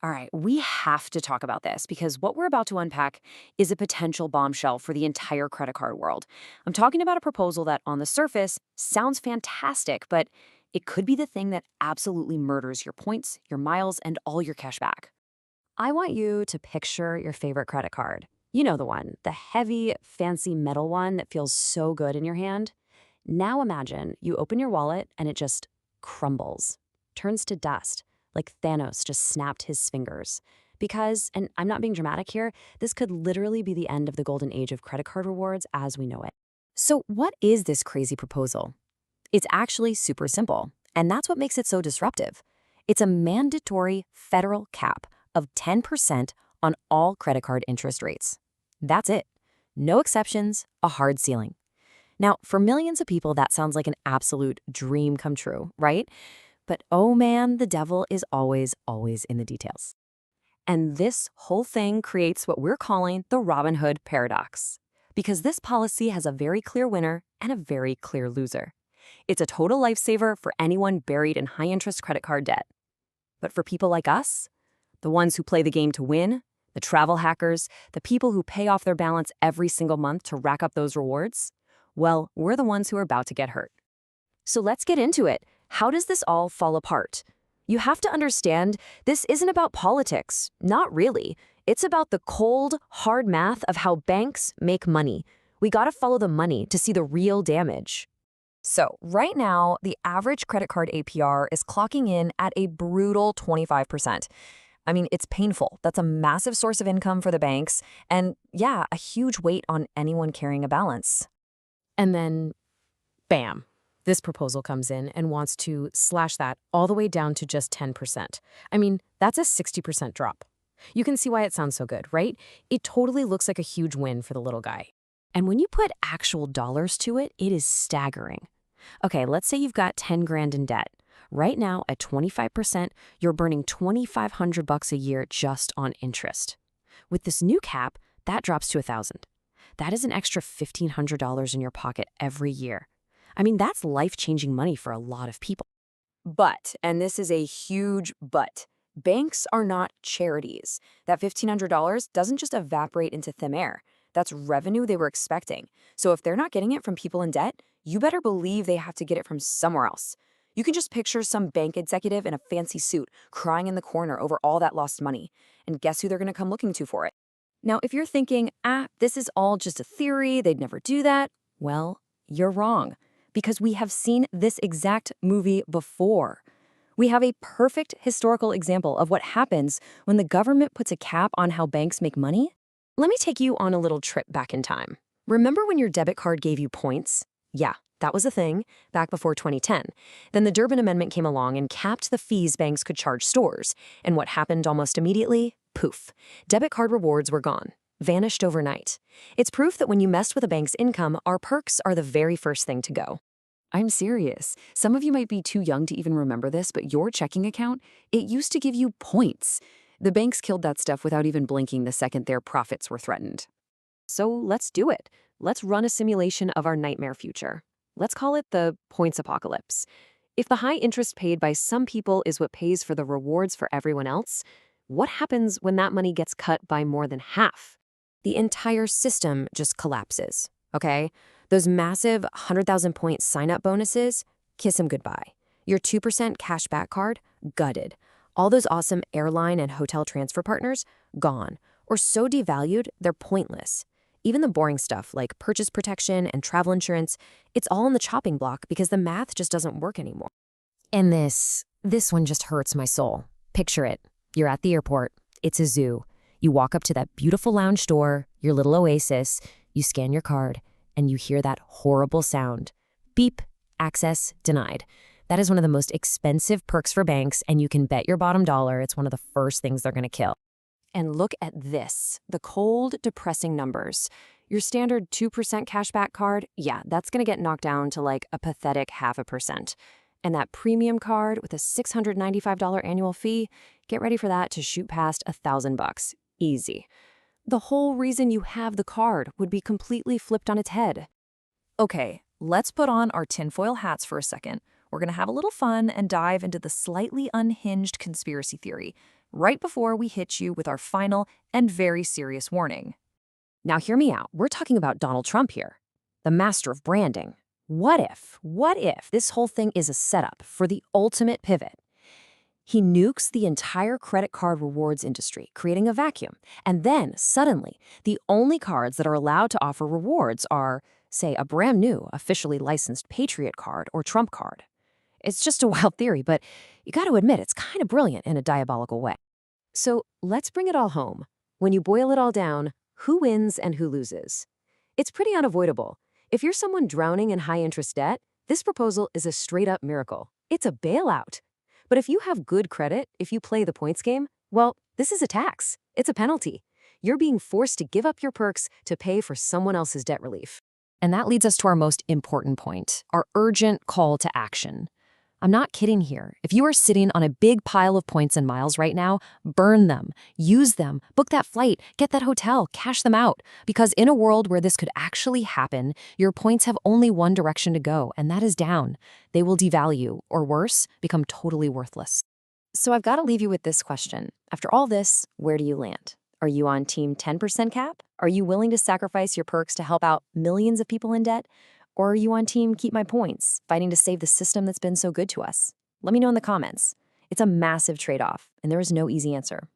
All right, we have to talk about this because what we're about to unpack is a potential bombshell for the entire credit card world. I'm talking about a proposal that, on the surface, sounds fantastic, but it could be the thing that absolutely murders your points, your miles, and all your cash back. I want you to picture your favorite credit card. You know the one, the heavy, fancy metal one that feels so good in your hand. Now imagine you open your wallet and it just crumbles, turns to dust, like Thanos just snapped his fingers. Because, and I'm not being dramatic here, this could literally be the end of the golden age of credit card rewards as we know it. So, what is this crazy proposal? It's actually super simple, and that's what makes it so disruptive. It's a mandatory federal cap of 10% on all credit card interest rates. That's it. No exceptions, a hard ceiling. Now, for millions of people, that sounds like an absolute dream come true, right? But oh man, the devil is always, always in the details. And this whole thing creates what we're calling the Robin Hood paradox. Because this policy has a very clear winner and a very clear loser. It's a total lifesaver for anyone buried in high-interest credit card debt. But for people like us, the ones who play the game to win, the travel hackers, the people who pay off their balance every single month to rack up those rewards, well, we're the ones who are about to get hurt. So let's get into it. How does this all fall apart? You have to understand, this isn't about politics. Not really. It's about the cold, hard math of how banks make money. We gotta follow the money to see the real damage. So, right now, the average credit card APR is clocking in at a brutal 25%. I mean, it's painful. That's a massive source of income for the banks, and yeah, a huge weight on anyone carrying a balance. And then, bam, this proposal comes in and wants to slash that all the way down to just 10%. I mean, that's a 60% drop. You can see why it sounds so good, right? It totally looks like a huge win for the little guy. And when you put actual dollars to it, it is staggering. Okay, let's say you've got 10 grand in debt. Right now, at 25%, you're burning 2,500 bucks a year just on interest. With this new cap, that drops to 1,000. That is an extra $1,500 in your pocket every year. I mean, that's life-changing money for a lot of people. But, and this is a huge but, banks are not charities. That $1,500 doesn't just evaporate into thin air. That's revenue they were expecting. So if they're not getting it from people in debt, you better believe they have to get it from somewhere else. You can just picture some bank executive in a fancy suit crying in the corner over all that lost money. And guess who they're going to come looking to for it? Now, if you're thinking, this is all just a theory, they'd never do that, well, you're wrong. Because we have seen this exact movie before. We have a perfect historical example of what happens when the government puts a cap on how banks make money. Let me take you on a little trip back in time. Remember when your debit card gave you points? Yeah, that was a thing back before 2010. Then the Durbin Amendment came along and capped the fees banks could charge stores. And what happened almost immediately? Poof. Debit card rewards were gone. Vanished overnight. It's proof that when you messed with a bank's income, our perks are the very first thing to go. I'm serious. Some of you might be too young to even remember this, but your checking account, it used to give you points. The banks killed that stuff without even blinking the second their profits were threatened. So let's do it. Let's run a simulation of our nightmare future. Let's call it the points apocalypse. If the high interest paid by some people is what pays for the rewards for everyone else, what happens when that money gets cut by more than half? The entire system just collapses, okay? Those massive 100,000 point sign-up bonuses, kiss 'em goodbye. Your 2% cashback card, gutted. All those awesome airline and hotel transfer partners, gone. Or so devalued, they're pointless. Even the boring stuff like purchase protection and travel insurance, it's all on the chopping block because the math just doesn't work anymore. And this one just hurts my soul. Picture it. You're at the airport. It's a zoo. You walk up to that beautiful lounge door, your little oasis, you scan your card, and you hear that horrible sound. Beep, access denied. That is one of the most expensive perks for banks, and you can bet your bottom dollar it's one of the first things they're going to kill. And look at this, the cold, depressing numbers. Your standard 2% cashback card, yeah, that's going to get knocked down to like a pathetic 0.5%. And that premium card with a $695 annual fee, get ready for that to shoot past $1,000. Easy. The whole reason you have the card would be completely flipped on its head. Okay, let's put on our tinfoil hats for a second. We're going to have a little fun and dive into the slightly unhinged conspiracy theory. right before we hit you with our final and very serious warning. Now, hear me out. We're talking about Donald Trump here, the master of branding. What if this whole thing is a setup for the ultimate pivot? He nukes the entire credit card rewards industry, creating a vacuum. And then, suddenly, the only cards that are allowed to offer rewards are, say, a brand new, officially licensed Patriot card or Trump card. It's just a wild theory, but you got to admit it's kind of brilliant in a diabolical way. So let's bring it all home. When you boil it all down, who wins and who loses? It's pretty unavoidable. If you're someone drowning in high-interest debt, this proposal is a straight-up miracle. It's a bailout. But if you have good credit, if you play the points game, well, this is a tax. It's a penalty. You're being forced to give up your perks to pay for someone else's debt relief. And that leads us to our most important point, our urgent call to action. I'm not kidding here. If you are sitting on a big pile of points and miles right now, burn them, use them, book that flight, get that hotel, cash them out. Because in a world where this could actually happen, your points have only one direction to go, and that is down. They will devalue, or worse, become totally worthless. So I've got to leave you with this question. After all this, where do you land? Are you on team 10% cap? Are you willing to sacrifice your perks to help out millions of people in debt? Or are you on team keep my points, fighting to save the system that's been so good to us? Let me know in the comments. It's a massive trade-off, and there is no easy answer.